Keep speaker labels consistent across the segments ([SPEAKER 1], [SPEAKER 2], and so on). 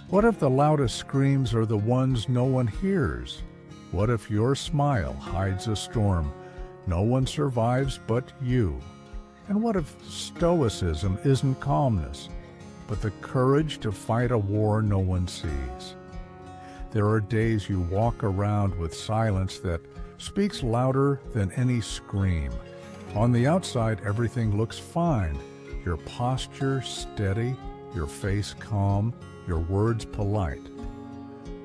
[SPEAKER 1] What if the loudest screams are the ones no one hears? What if your smile hides a storm no one survives but you? And what if Stoicism isn't calmness, but the courage to fight a war no one sees? There are days you walk around with silence that speaks louder than any scream. On the outside, everything looks fine. Your posture steady, your face calm, your words polite.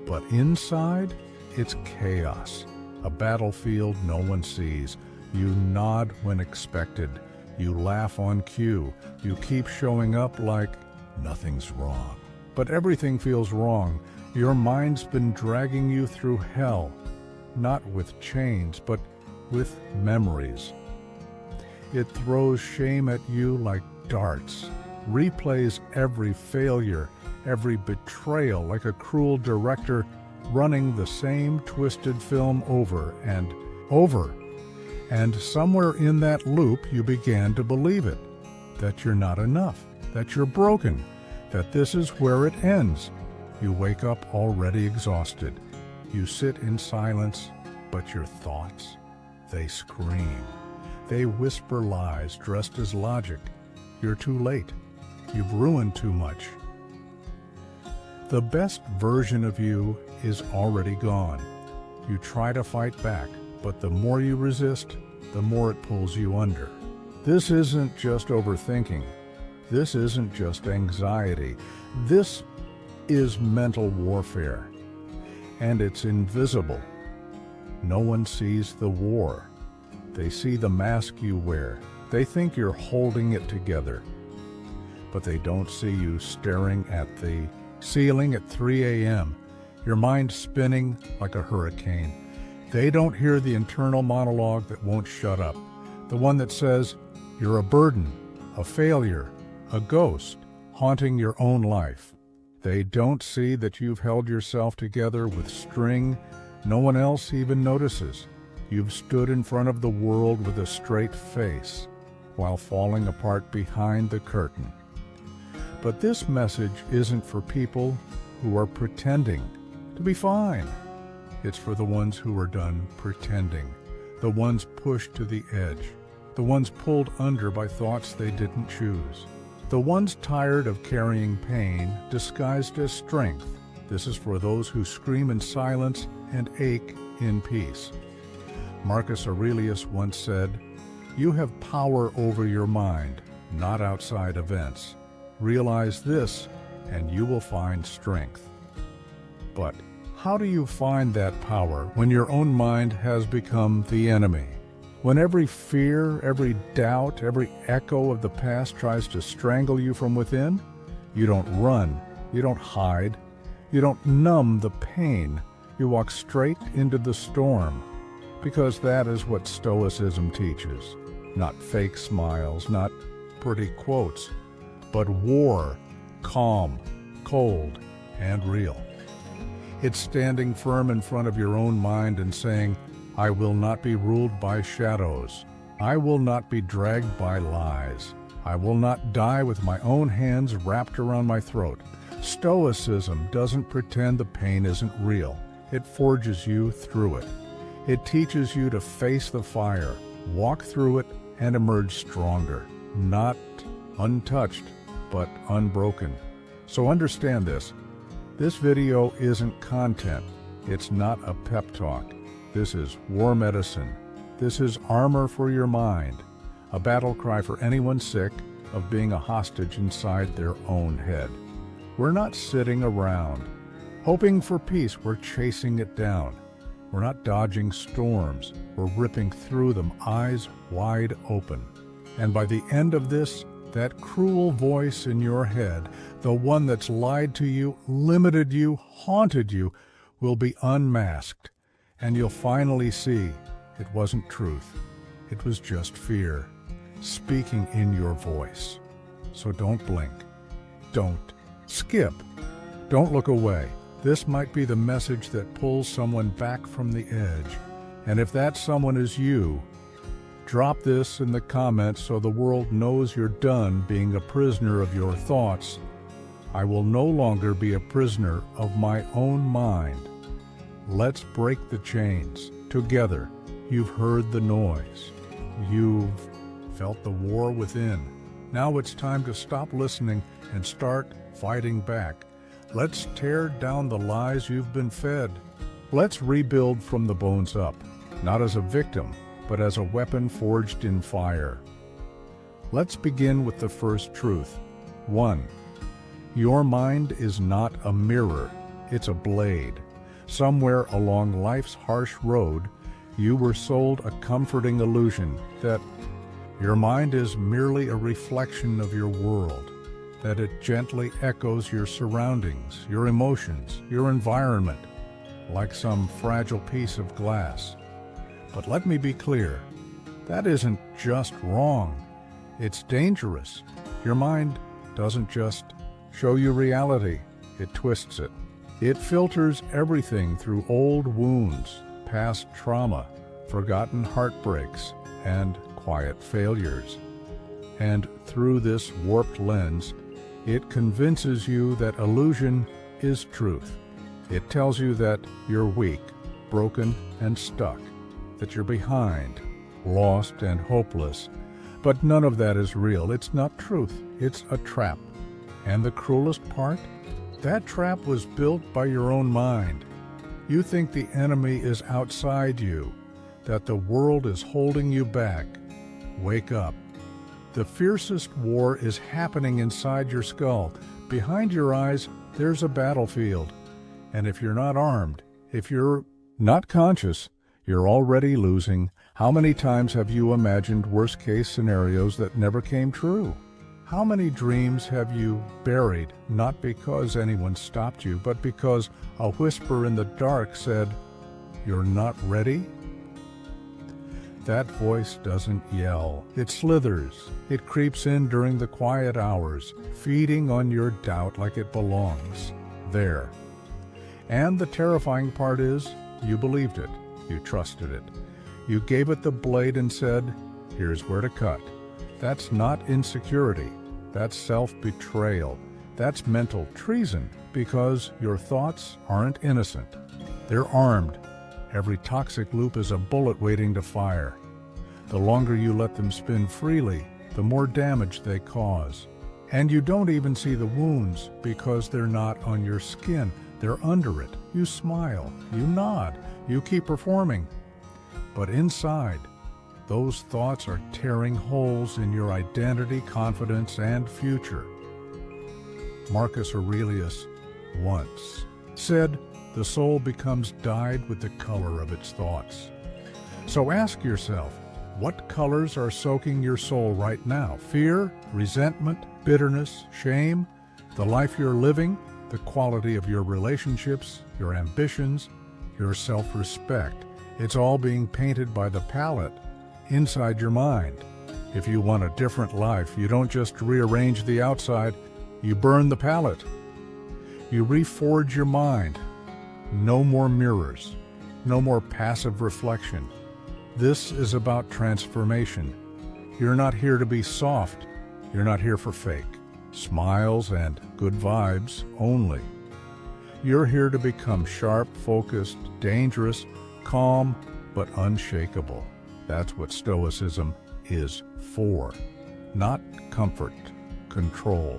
[SPEAKER 1] But inside, it's chaos, a battlefield no one sees. You nod when expected. You laugh on cue. You keep showing up like nothing's wrong. But everything feels wrong. Your mind's been dragging you through hell, not with chains, but with memories. It throws shame at you like darts, replays every failure, every betrayal like a cruel director running the same twisted film over and over. And somewhere in that loop you began to believe it, that you're not enough, that you're broken, that this is where it ends. You wake up already exhausted. You sit in silence, but your thoughts, they scream. They whisper lies dressed as logic. You're too late. You've ruined too much. The best version of you is already gone. You try to fight back, but the more you resist, the more it pulls you under. This isn't just overthinking. This isn't just anxiety. This is mental warfare, and it's invisible. No one sees the war. They see the mask you wear. They think you're holding it together, but they don't see you staring at the ceiling at 3 a.m., your mind spinning like a hurricane. They don't hear the internal monologue that won't shut up, the one that says you're a burden, a failure, a ghost haunting your own life. They don't see that you've held yourself together with string no one else even notices. You've stood in front of the world with a straight face while falling apart behind the curtain. But this message isn't for people who are pretending to be fine. It's for the ones who are done pretending, the ones pushed to the edge, the ones pulled under by thoughts they didn't choose, the ones tired of carrying pain disguised as strength. This is for those who scream in silence and ache in peace. Marcus Aurelius once said, "You have power over your mind, not outside events. Realize this, and you will find strength." But how do you find that power when your own mind has become the enemy? When every fear, every doubt, every echo of the past tries to strangle you from within? You don't run, you don't hide, you don't numb the pain. You walk straight into the storm, because that is what Stoicism teaches. Not fake smiles, not pretty quotes, but war, calm, cold, and real. It's standing firm in front of your own mind and saying, "I will not be ruled by shadows. I will not be dragged by lies. I will not die with my own hands wrapped around my throat." Stoicism doesn't pretend the pain isn't real. It forges you through it. It teaches you to face the fire, walk through it, and emerge stronger, not untouched, but unbroken. So understand this. This video isn't content. It's not a pep talk. This is war medicine. This is armor for your mind, a battle cry for anyone sick of being a hostage inside their own head. We're not sitting around hoping for peace. We're chasing it down. We're not dodging storms. We're ripping through them, eyes wide open. And by the end of this, that cruel voice in your head, the one that's lied to you, limited you, haunted you, will be unmasked. And you'll finally see it wasn't truth. It was just fear speaking in your voice. So don't blink. Don't skip. Don't look away. This might be the message that pulls someone back from the edge. And if that someone is you, drop this in the comments so the world knows you're done being a prisoner of your thoughts. I will no longer be a prisoner of my own mind. Let's break the chains. Together, you've heard the noise. You've felt the war within. Now it's time to stop listening and start fighting back. Let's tear down the lies you've been fed. Let's rebuild from the bones up, not as a victim, but as a weapon forged in fire. Let's begin with the first truth. 1. Your mind is not a mirror, it's a blade. Somewhere along life's harsh road, you were sold a comforting illusion that your mind is merely a reflection of your world, that it gently echoes your surroundings, your emotions, your environment, like some fragile piece of glass. But let me be clear, that isn't just wrong, it's dangerous. Your mind doesn't just show you reality, it twists it. It filters everything through old wounds, past trauma, forgotten heartbreaks, and quiet failures. And through this warped lens, it convinces you that illusion is truth. It tells you that you're weak, broken, and stuck, that you're behind, lost, and hopeless. But none of that is real. It's not truth. It's a trap. And the cruelest part? That trap was built by your own mind. You think the enemy is outside you, that the world is holding you back. Wake up. The fiercest war is happening inside your skull. Behind your eyes, there's a battlefield. And if you're not armed, if you're not conscious, you're already losing. How many times have you imagined worst-case scenarios that never came true? How many dreams have you buried, not because anyone stopped you, but because a whisper in the dark said, "You're not ready"? That voice doesn't yell. It slithers. It creeps in during the quiet hours, feeding on your doubt like it belongs there. And the terrifying part is, you believed it. You trusted it. You gave it the blade and said, "Here's where to cut." That's not insecurity. That's self-betrayal. That's mental treason, because your thoughts aren't innocent. They're armed. Every toxic loop is a bullet waiting to fire. The longer you let them spin freely, the more damage they cause. And you don't even see the wounds because they're not on your skin. They're under it. You smile. You nod. You keep performing. But inside, those thoughts are tearing holes in your identity, confidence, and future. Marcus Aurelius once said, "The soul becomes dyed with the color of its thoughts." So ask yourself, what colors are soaking your soul right now? Fear, resentment, bitterness, shame, the life you're living, the quality of your relationships, your ambitions, your self-respect. It's all being painted by the palette inside your mind. If you want a different life, you don't just rearrange the outside, you burn the palette. You reforge your mind. No more mirrors. No more passive reflection. This is about transformation. You're not here to be soft. You're not here for fake smiles and good vibes only. You're here to become sharp, focused, dangerous, calm, but unshakable. That's what Stoicism is for. Not comfort, control.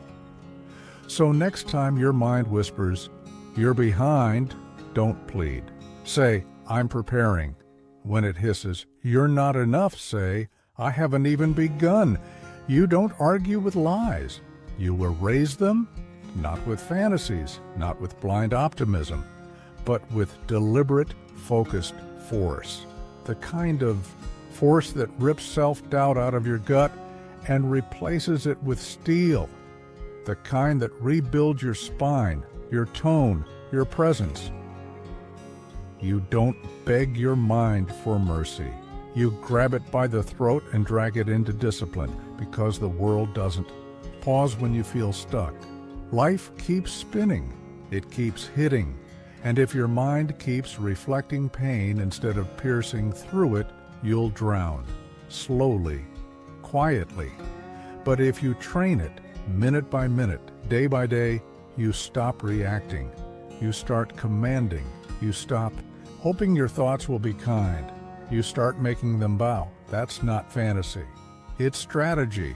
[SPEAKER 1] So next time your mind whispers, "You're behind," don't plead. Say, "I'm preparing." When it hisses, "You're not enough," say, "I haven't even begun." You don't argue with lies. You erase them, not with fantasies, not with blind optimism, but with deliberate, focused force. The kind of force that rips self-doubt out of your gut and replaces it with steel. The kind that rebuilds your spine, your tone, your presence. You don't beg your mind for mercy. You grab it by the throat and drag it into discipline, because the world doesn't. Pause when you feel stuck. Life keeps spinning. It keeps hitting. And if your mind keeps reflecting pain instead of piercing through it, you'll drown. Slowly, quietly. But if you train it, minute by minute, day by day, You stop reacting. You start commanding. You stop hoping your thoughts will be kind. You start making them bow. That's not fantasy. It's strategy.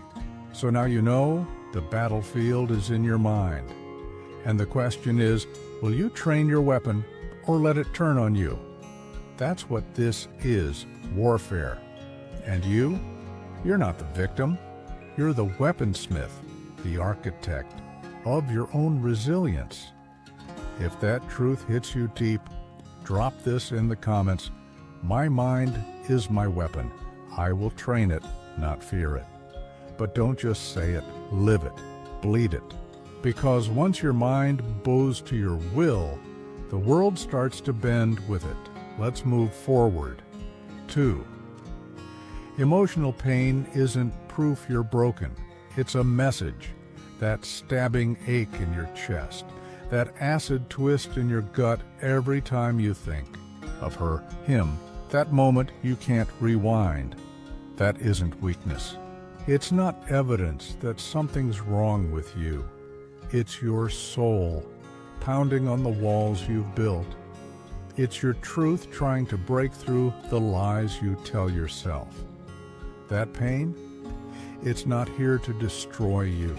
[SPEAKER 1] So now you know the battlefield is in your mind. And the question is, will you train your weapon or let it turn on you? That's what this is, warfare. And you're not the victim. You're the weaponsmith, the architect of your own resilience. If that truth hits you deep, drop this in the comments. My mind is my weapon. I will train it, not fear it. But don't just say it, live it, bleed it. Because once your mind bows to your will, the world starts to bend with it. Let's move forward. 2. Emotional pain isn't proof you're broken. It's a message. That stabbing ache in your chest, that acid twist in your gut every time you think of her, him, that moment you can't rewind. That isn't weakness. It's not evidence that something's wrong with you. It's your soul pounding on the walls you've built. It's your truth trying to break through the lies you tell yourself. That pain, it's not here to destroy you.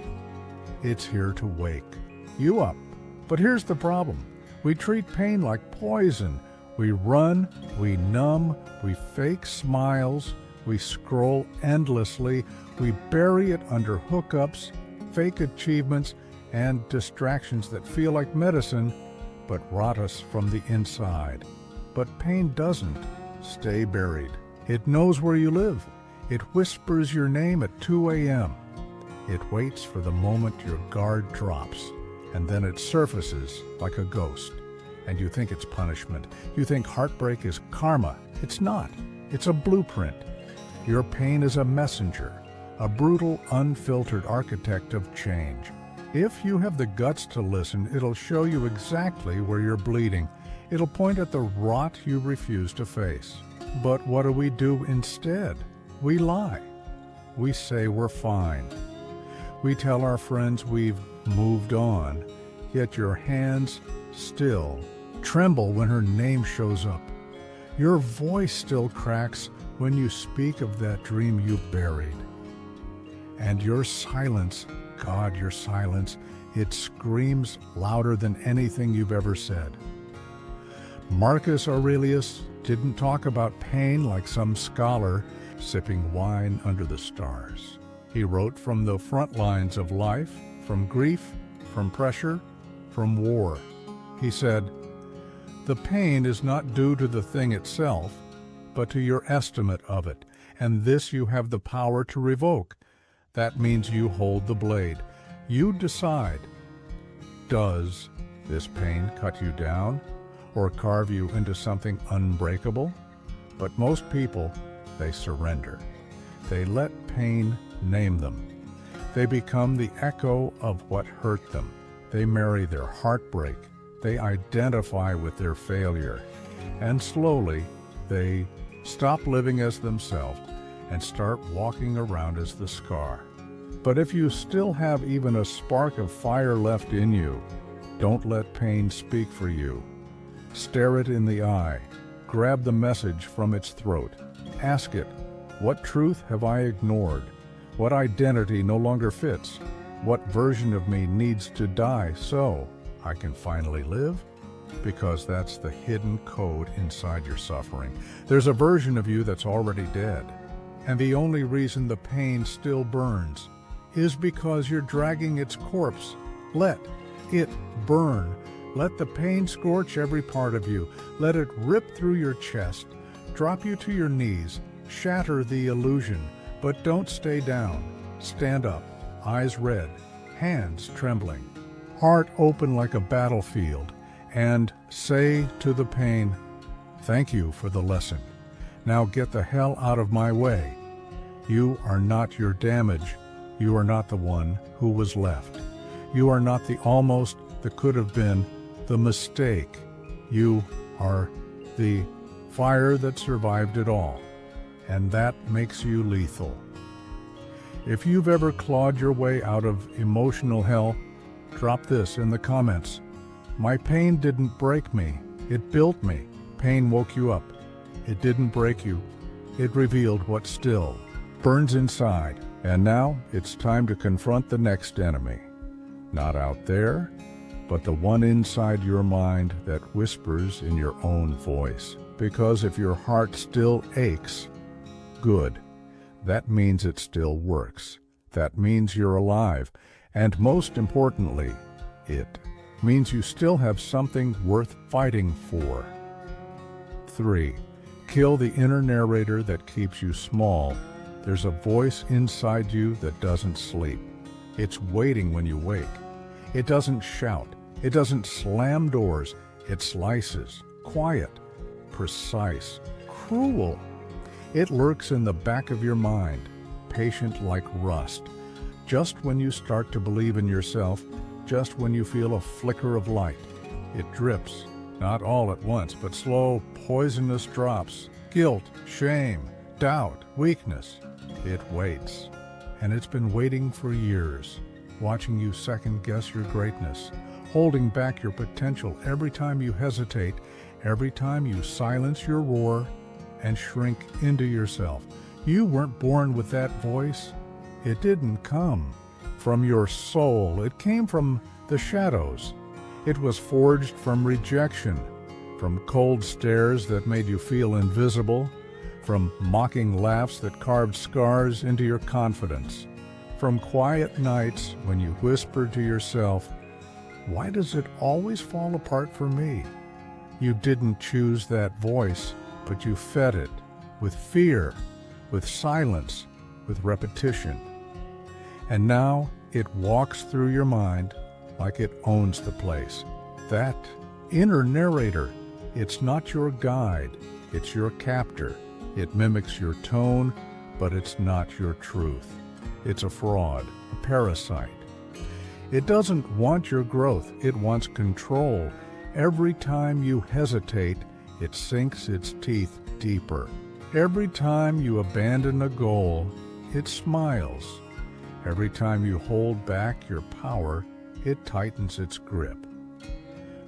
[SPEAKER 1] It's here to wake you up. But here's the problem. We treat pain like poison. We run, we numb, we fake smiles, we scroll endlessly, we bury it under hookups, fake achievements, and distractions that feel like medicine, but rot us from the inside. But pain doesn't stay buried. It knows where you live. It whispers your name at 2 a.m. It waits for the moment your guard drops, and then it surfaces like a ghost. And you think it's punishment. You think heartbreak is karma. It's not. It's a blueprint. Your pain is a messenger, a brutal, unfiltered architect of change. If you have the guts to listen, it'll show you exactly where you're bleeding. It'll point at the rot you refuse to face. But what do we do instead? We lie. We say we're fine. We tell our friends we've moved on, yet your hands still tremble when her name shows up. Your voice still cracks when you speak of that dream you buried. And your silence, God, your silence, it screams louder than anything you've ever said. Marcus Aurelius didn't talk about pain like some scholar sipping wine under the stars. He wrote from the front lines of life, from grief, from pressure, from war. He said, "The pain is not due to the thing itself, but to your estimate of it, and this you have the power to revoke. That means you hold the blade. You decide, does this pain cut you down or carve you into something unbreakable?" But most people, they surrender. They let pain name them. They become the echo of what hurt them. They marry their heartbreak. They identify with their failure. And slowly, they stop living as themselves and start walking around as the scar. But if you still have even a spark of fire left in you, don't let pain speak for you. Stare it in the eye. Grab the message from its throat. Ask it, what truth have I ignored? What identity no longer fits? What version of me needs to die so I can finally live? Because that's the hidden code inside your suffering. There's a version of you that's already dead. And the only reason the pain still burns is because you're dragging its corpse. Let it burn. Let the pain scorch every part of you. Let it rip through your chest, drop you to your knees, shatter the illusion. But don't stay down. Stand up, eyes red, hands trembling, heart open like a battlefield, and say to the pain, "Thank you for the lesson. Now get the hell out of my way." You are not your damage. You are not the one who was left. You are not the almost, the could have been, the mistake. You are the fire that survived it all. And that makes you lethal. If you've ever clawed your way out of emotional hell, drop this in the comments. My pain didn't break me, it built me. Pain woke you up. It didn't break you. It revealed what still burns inside. And now it's time to confront the next enemy. Not out there, but the one inside your mind that whispers in your own voice. Because if your heart still aches, good. That means it still works. That means you're alive. And most importantly, it means you still have something worth fighting for. 3. Kill the inner narrator that keeps you small. There's a voice inside you that doesn't sleep. It's waiting when you wake. It doesn't shout. It doesn't slam doors. It slices. Quiet. Precise. Cruel. It lurks in the back of your mind, patient like rust. Just when you start to believe in yourself, just when you feel a flicker of light, it drips. Not all at once, but slow, poisonous drops. Guilt, shame, doubt, weakness. It waits. And it's been waiting for years, watching you second-guess your greatness, holding back your potential every time you hesitate, every time you silence your roar and shrink into yourself. You weren't born with that voice. It didn't come from your soul. It came from the shadows. It was forged from rejection, from cold stares that made you feel invisible, from mocking laughs that carved scars into your confidence, from quiet nights when you whispered to yourself, "Why does it always fall apart for me?" You didn't choose that voice, but you fed it with fear, with silence, with repetition. And now it walks through your mind like it owns the place. That inner narrator, it's not your guide, it's your captor. It mimics your tone, but it's not your truth. It's a fraud, a parasite. It doesn't want your growth, it wants control. Every time you hesitate, it sinks its teeth deeper. Every time you abandon a goal, it smiles. Every time you hold back your power, it tightens its grip.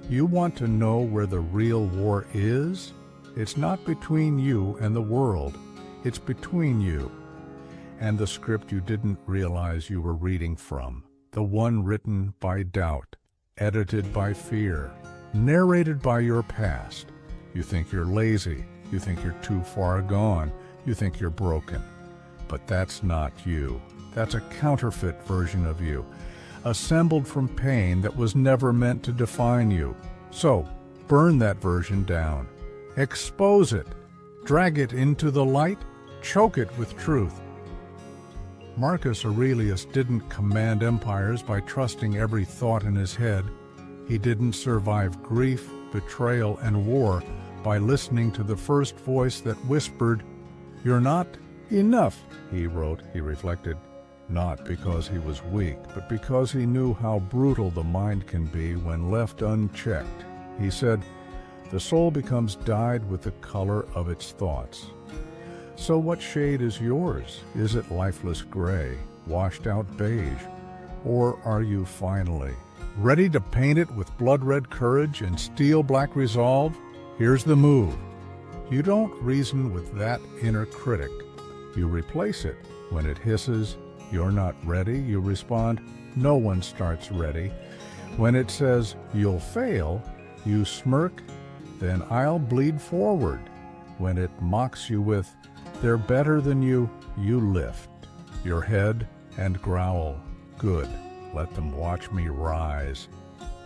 [SPEAKER 1] You want to know where the real war is? It's not between you and the world. It's between you and the script you didn't realize you were reading from. The one written by doubt, edited by fear, narrated by your past. You think you're lazy. You think you're too far gone. You think you're broken. But that's not you. That's a counterfeit version of you, assembled from pain that was never meant to define you. So, burn that version down. Expose it. Drag it into the light. Choke it with truth. Marcus Aurelius didn't command empires by trusting every thought in his head. He didn't survive grief, betrayal, and war by listening to the first voice that whispered, "You're not enough," he wrote, he reflected. Not because he was weak, but because he knew how brutal the mind can be when left unchecked. He said, "The soul becomes dyed with the color of its thoughts." So what shade is yours? Is it lifeless gray, washed out beige? Or are you finally ready to paint it with blood-red courage and steel-black resolve? Here's the move. You don't reason with that inner critic. You replace it. When it hisses, "You're not ready," you respond, "No one starts ready." When it says, "You'll fail," you smirk, "Then I'll bleed forward." When it mocks you with, "They're better than you," you lift your head and growl, "Good, let them watch me rise."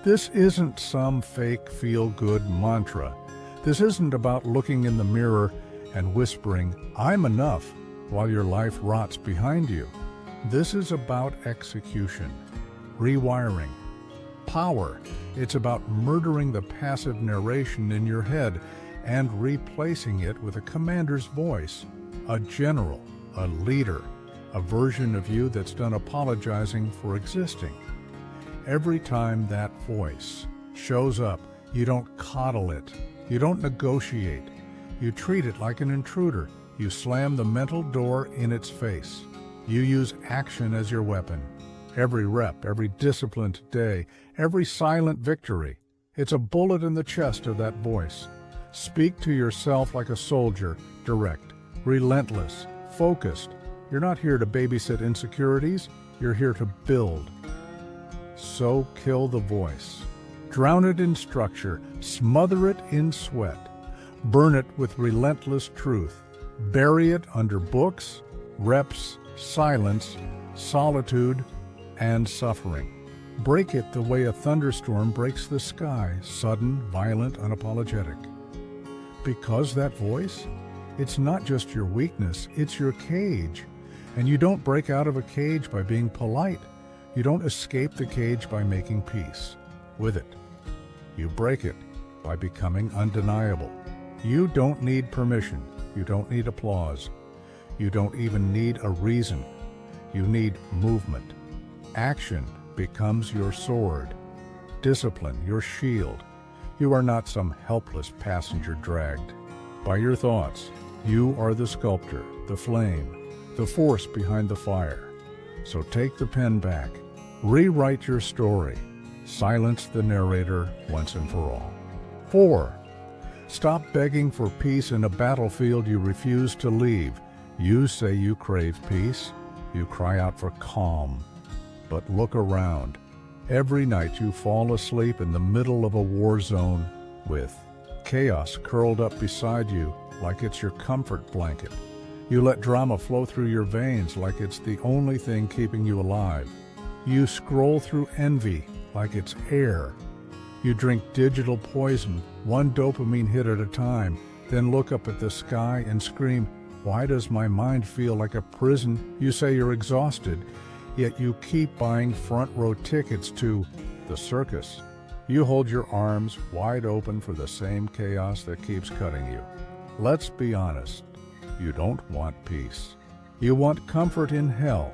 [SPEAKER 1] This isn't some fake feel-good mantra. This isn't about looking in the mirror and whispering, "I'm enough," while your life rots behind you. This is about execution, rewiring, power. It's about murdering the passive narration in your head and replacing it with a commander's voice, a general, a leader, a version of you that's done apologizing for existing. Every time that voice shows up, you don't coddle it, you don't negotiate, you treat it like an intruder. You slam the mental door in its face. You use action as your weapon. Every rep, every disciplined day, every silent victory. It's a bullet in the chest of that voice. Speak to yourself like a soldier, direct, relentless, focused. You're not here to babysit insecurities, you're here to build. So kill the voice. Drown it in structure, smother it in sweat. Burn it with relentless truth. Bury it under books, reps, silence, solitude, and suffering. Break it the way a thunderstorm breaks the sky, sudden, violent, unapologetic. Because that voice, it's not just your weakness, it's your cage. And you don't break out of a cage by being polite. You don't escape the cage by making peace with it. You break it by becoming undeniable. You don't need permission. You don't need applause. You don't even need a reason. You need movement. Action becomes your sword. Discipline your shield. You are not some helpless passenger dragged by your thoughts. You are the sculptor, the flame, the force behind the fire. So take the pen back. Rewrite your story. Silence the narrator once and for all. 4. Stop begging for peace in a battlefield you refuse to leave. You say you crave peace. You cry out for calm. But look around. Every night you fall asleep in the middle of a war zone with chaos curled up beside you like it's your comfort blanket. You let drama flow through your veins like it's the only thing keeping you alive. You scroll through envy like it's air. You drink digital poison, one dopamine hit at a time, then look up at the sky and scream, "Why does my mind feel like a prison?" You say you're exhausted, yet you keep buying front row tickets to the circus. You hold your arms wide open for the same chaos that keeps cutting you. Let's be honest. You don't want peace. You want comfort in hell.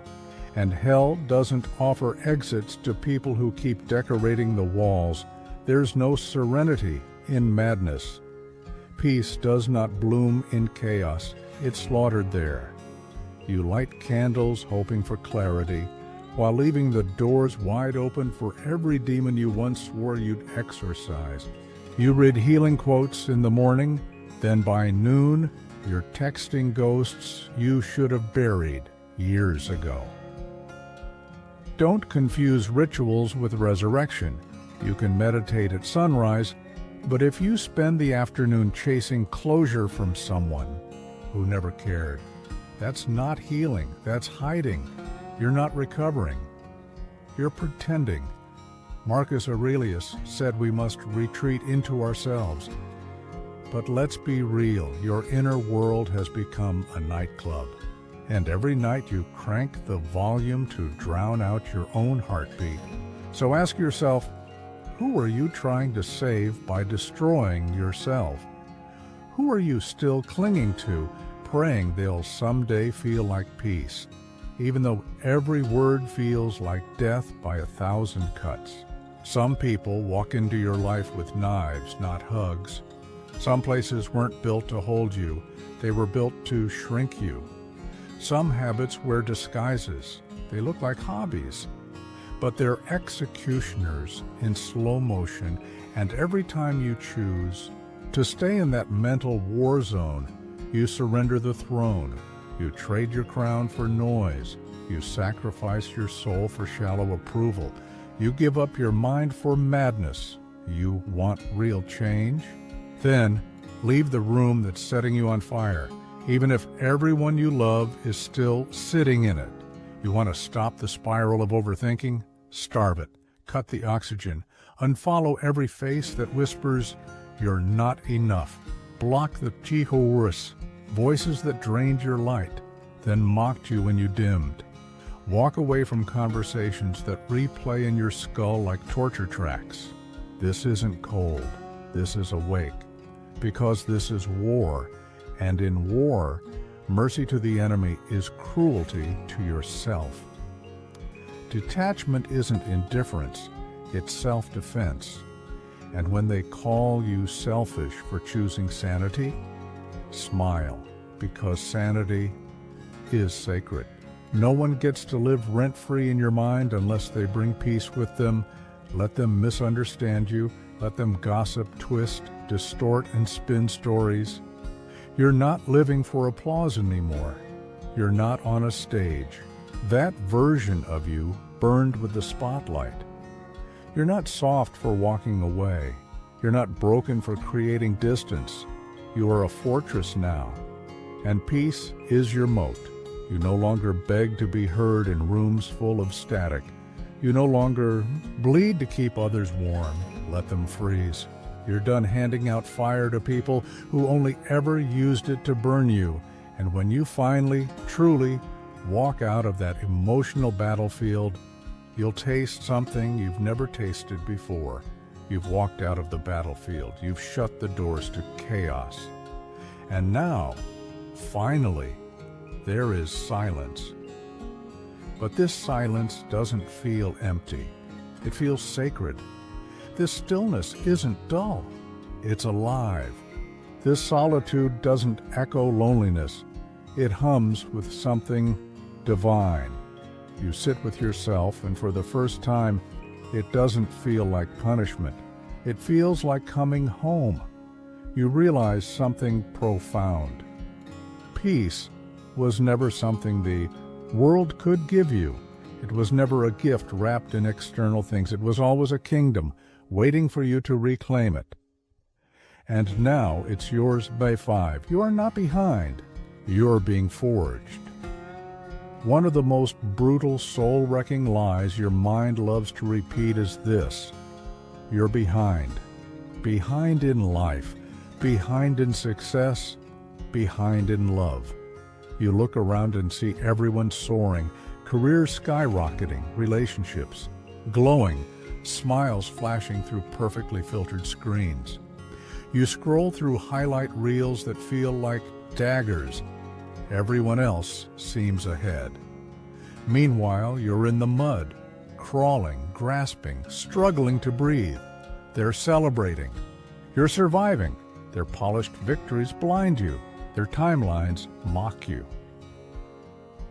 [SPEAKER 1] And hell doesn't offer exits to people who keep decorating the walls. There's no serenity in madness. Peace does not bloom in chaos. It's slaughtered there. You light candles hoping for clarity, while leaving the doors wide open for every demon you once swore you'd exorcise. You read healing quotes in the morning, then by noon, you're texting ghosts you should have buried years ago. Don't confuse rituals with resurrection. You can meditate at sunrise, but if you spend the afternoon chasing closure from someone who never cared, that's not healing, that's hiding. You're not recovering. You're pretending. Marcus Aurelius said we must retreat into ourselves. But let's be real, your inner world has become a nightclub. And every night you crank the volume to drown out your own heartbeat. So ask yourself, who are you trying to save by destroying yourself? Who are you still clinging to, praying they'll someday feel like peace, even though every word feels like death by 1,000 cuts? Some people walk into your life with knives, not hugs. Some places weren't built to hold you. They were built to shrink you. Some habits wear disguises. They look like hobbies, but they're executioners in slow motion, and every time you choose to stay in that mental war zone, you surrender the throne. You trade your crown for noise. You sacrifice your soul for shallow approval. You give up your mind for madness. You want real change? Then leave the room that's setting you on fire, even if everyone you love is still sitting in it. You want to stop the spiral of overthinking? Starve it. Cut the oxygen. Unfollow every face that whispers, "You're not enough." Block the chihuahuas, voices that drained your light, then mocked you when you dimmed. Walk away from conversations that replay in your skull like torture tracks. This isn't cold. This is awake. Because this is war. And in war, mercy to the enemy is cruelty to yourself. Detachment isn't indifference, it's self-defense. And when they call you selfish for choosing sanity, smile, because sanity is sacred. No one gets to live rent-free in your mind unless they bring peace with them. Let them misunderstand you. Let them gossip, twist, distort, and spin stories. You're not living for applause anymore. You're not on a stage. That version of you burned with the spotlight. You're not soft for walking away. You're not broken for creating distance. You are a fortress now, and peace is your moat. You no longer beg to be heard in rooms full of static. You no longer bleed to keep others warm. Let them freeze. You're done handing out fire to people who only ever used it to burn you. And when you finally, truly walk out of that emotional battlefield, you'll taste something you've never tasted before. You've walked out of the battlefield. You've shut the doors to chaos. And now, finally, there is silence. But this silence doesn't feel empty. It feels sacred. This stillness isn't dull. It's alive. This solitude doesn't echo loneliness. It hums with something divine. You sit with yourself, and for the first time, it doesn't feel like punishment. It feels like coming home. You realize something profound. Peace was never something the world could give you. It was never a gift wrapped in external things. It was always a kingdom waiting for you to reclaim it. And now it's yours by 5. You are not behind. You're being forged. One of the most brutal, soul-wrecking lies your mind loves to repeat is this: you're behind. Behind in life, behind in success, behind in love. You look around and see everyone soaring, careers skyrocketing, relationships glowing, smiles flashing through perfectly filtered screens. You scroll through highlight reels that feel like daggers. Everyone else seems ahead. Meanwhile, you're in the mud, crawling, grasping, struggling to breathe. They're celebrating. You're surviving. Their polished victories blind you. Their timelines mock you.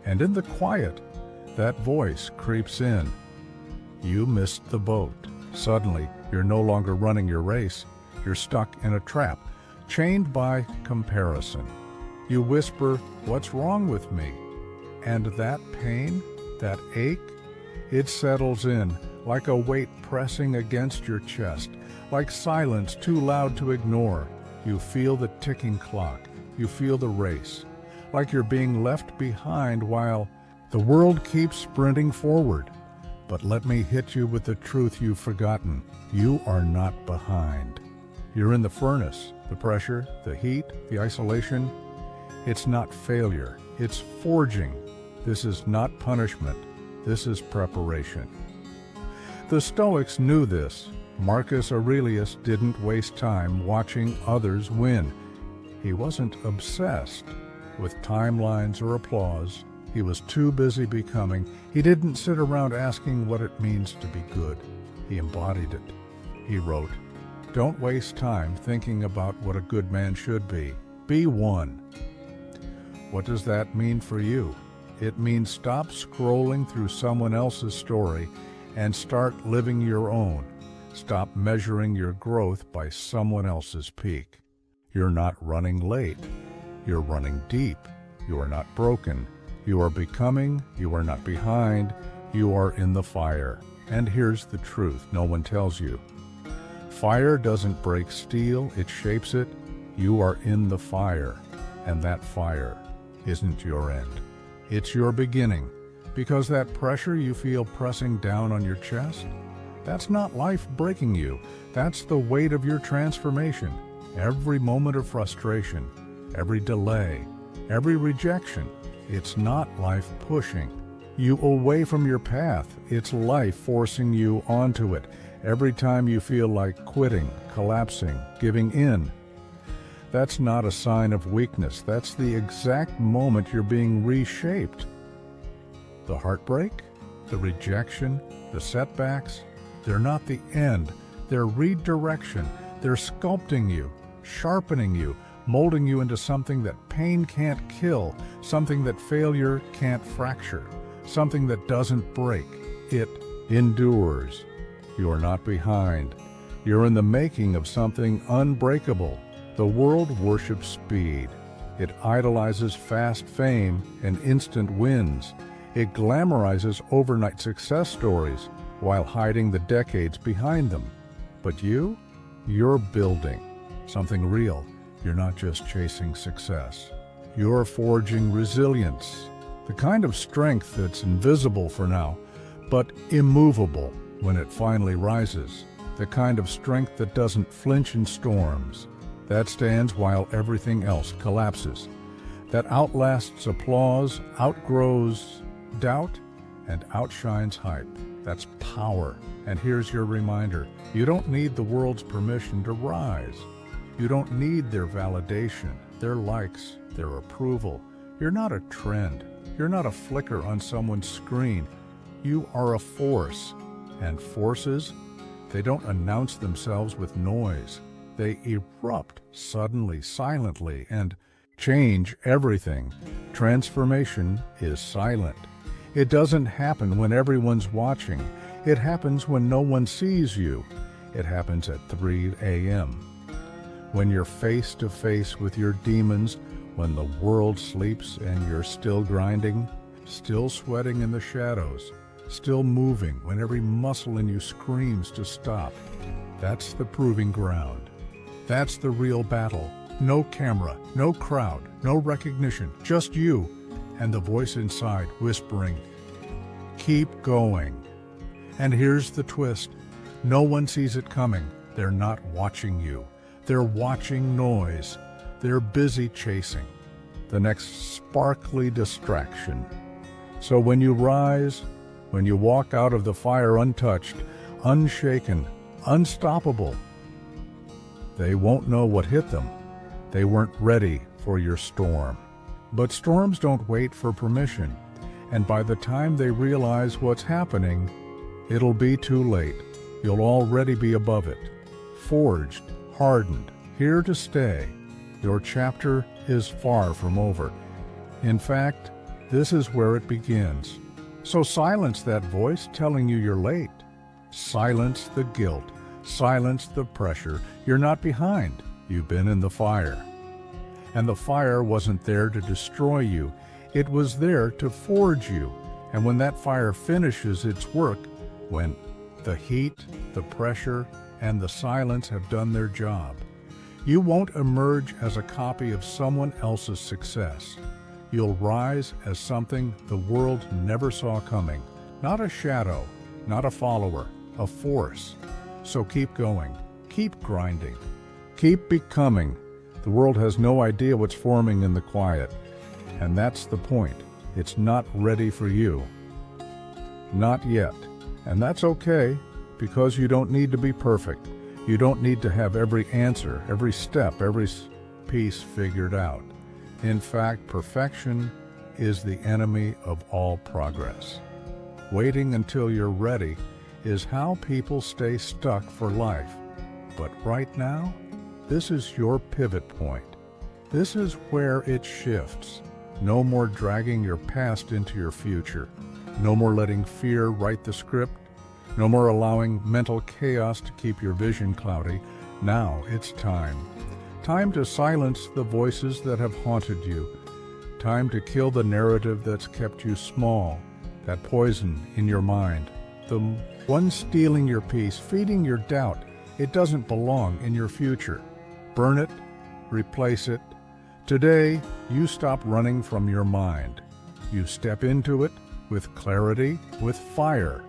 [SPEAKER 1] And in the quiet, that voice creeps in. You missed the boat. Suddenly, you're no longer running your race. You're stuck in a trap, chained by comparison. You whisper, "What's wrong with me?" And that pain, that ache, it settles in like a weight pressing against your chest, like silence too loud to ignore. You feel the ticking clock. You feel the race, like you're being left behind while the world keeps sprinting forward. But let me hit you with the truth you've forgotten. You are not behind. You're in the furnace, the pressure, the heat, the isolation. It's not failure. It's forging. This is not punishment. This is preparation. The Stoics knew this. Marcus Aurelius didn't waste time watching others win. He wasn't obsessed with timelines or applause. He was too busy becoming. He didn't sit around asking what it means to be good. He embodied it. He wrote, "Don't waste time thinking about what a good man should be. Be one." What does that mean for you? It means stop scrolling through someone else's story and start living your own. Stop measuring your growth by someone else's peak. You're not running late. You're running deep. You are not broken. You are becoming. You are not behind. You are in the fire. And here's the truth no one tells you. Fire doesn't break steel, it shapes it. You are in the fire, and that fire isn't your end. It's your beginning, because that pressure you feel pressing down on your chest, that's not life breaking you. That's the weight of your transformation. Every moment of frustration, every delay, every rejection, it's not life pushing you away from your path. It's life forcing you onto it. Every time you feel like quitting, collapsing, giving in, that's not a sign of weakness. That's the exact moment you're being reshaped. The heartbreak, the rejection, the setbacks, they're not the end. They're redirection. They're sculpting you, sharpening you, molding you into something that pain can't kill, something that failure can't fracture, something that doesn't break. It endures. You are not behind. You're in the making of something unbreakable. The world worships speed. It idolizes fast fame and instant wins. It glamorizes overnight success stories while hiding the decades behind them. But you're building something real. You're not just chasing success. You're forging resilience, the kind of strength that's invisible for now, but immovable when it finally rises. The kind of strength that doesn't flinch in storms, that stands while everything else collapses, that outlasts applause, outgrows doubt, and outshines hype. That's power. And here's your reminder. You don't need the world's permission to rise. You don't need their validation, their likes, their approval. You're not a trend. You're not a flicker on someone's screen. You are a force. And forces, they don't announce themselves with noise. They erupt suddenly, silently, and change everything. Transformation is silent. It doesn't happen when everyone's watching. It happens when no one sees you. It happens at 3 a.m. when you're face to face with your demons, when the world sleeps and you're still grinding, still sweating in the shadows, still moving when every muscle in you screams to stop. That's the proving ground. That's the real battle. No camera, no crowd, no recognition, just you and the voice inside whispering, "Keep going." And here's the twist. No one sees it coming. They're not watching you. They're watching noise. They're busy chasing the next sparkly distraction. So when you rise, when you walk out of the fire untouched, unshaken, unstoppable, they won't know what hit them. They weren't ready for your storm. But storms don't wait for permission, and by the time they realize what's happening, it'll be too late. You'll already be above it, forged, hardened, here to stay. Your chapter is far from over. In fact, this is where it begins. So silence that voice telling you you're late. Silence the guilt. Silence the pressure. You're not behind. You've been in the fire. And the fire wasn't there to destroy you. It was there to forge you. And when that fire finishes its work, when the heat, the pressure, and the silence have done their job, you won't emerge as a copy of someone else's success. You'll rise as something the world never saw coming. Not a shadow, not a follower, a force. So keep going, keep grinding, keep becoming. The world has no idea what's forming in the quiet. And that's the point. It's not ready for you. Not yet. And that's okay, because you don't need to be perfect. You don't need to have every answer, every step, every piece figured out. In fact, perfection is the enemy of all progress. Waiting until you're ready is how people stay stuck for life. But right now, this is your pivot point. This is where it shifts. No more dragging your past into your future. No more letting fear write the script. No more allowing mental chaos to keep your vision cloudy. Now it's time. Time to silence the voices that have haunted you. Time to kill the narrative that's kept you small, that poison in your mind. The one stealing your peace, feeding your doubt. It doesn't belong in your future. Burn it, replace it. Today, you stop running from your mind. You step into it with clarity, with fire.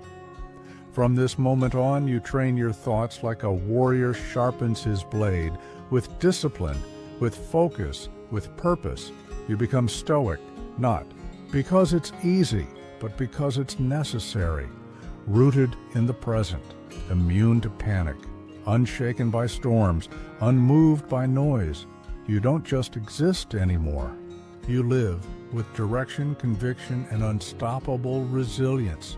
[SPEAKER 1] From this moment on, you train your thoughts like a warrior sharpens his blade, with discipline, with focus, with purpose. You become stoic, not because it's easy, but because it's necessary. Rooted in the present, immune to panic, unshaken by storms, unmoved by noise. You don't just exist anymore. You live with direction, conviction, and unstoppable resilience.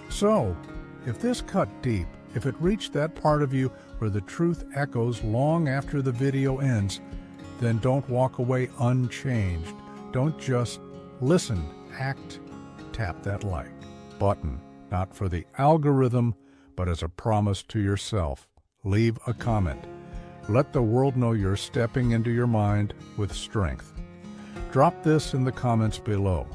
[SPEAKER 1] So, if this cut deep, if it reached that part of you where the truth echoes long after the video ends, then don't walk away unchanged. Don't just listen, act. Tap that like button, not for the algorithm, but as a promise to yourself. Leave a comment. Let the world know you're stepping into your mind with strength. Drop this in the comments below.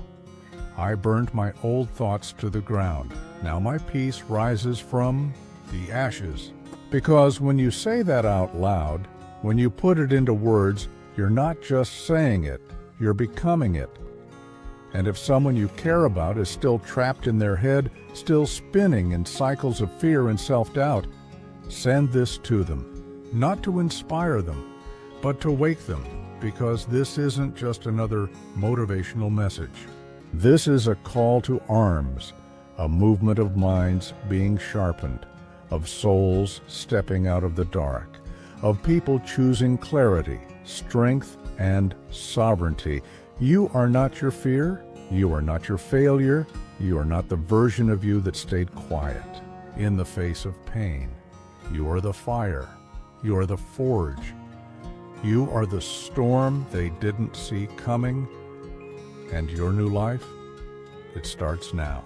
[SPEAKER 1] I burned my old thoughts to the ground. Now my peace rises from the ashes. Because when you say that out loud, when you put it into words, you're not just saying it, you're becoming it. And if someone you care about is still trapped in their head, still spinning in cycles of fear and self-doubt, send this to them. Not to inspire them, but to wake them, because this isn't just another motivational message. This is a call to arms, a movement of minds being sharpened, of souls stepping out of the dark, of people choosing clarity, strength, and sovereignty. You are not your fear. You are not your failure. You are not the version of you that stayed quiet in the face of pain. You are the fire. You are the forge. You are the storm they didn't see coming. And your new life, it starts now.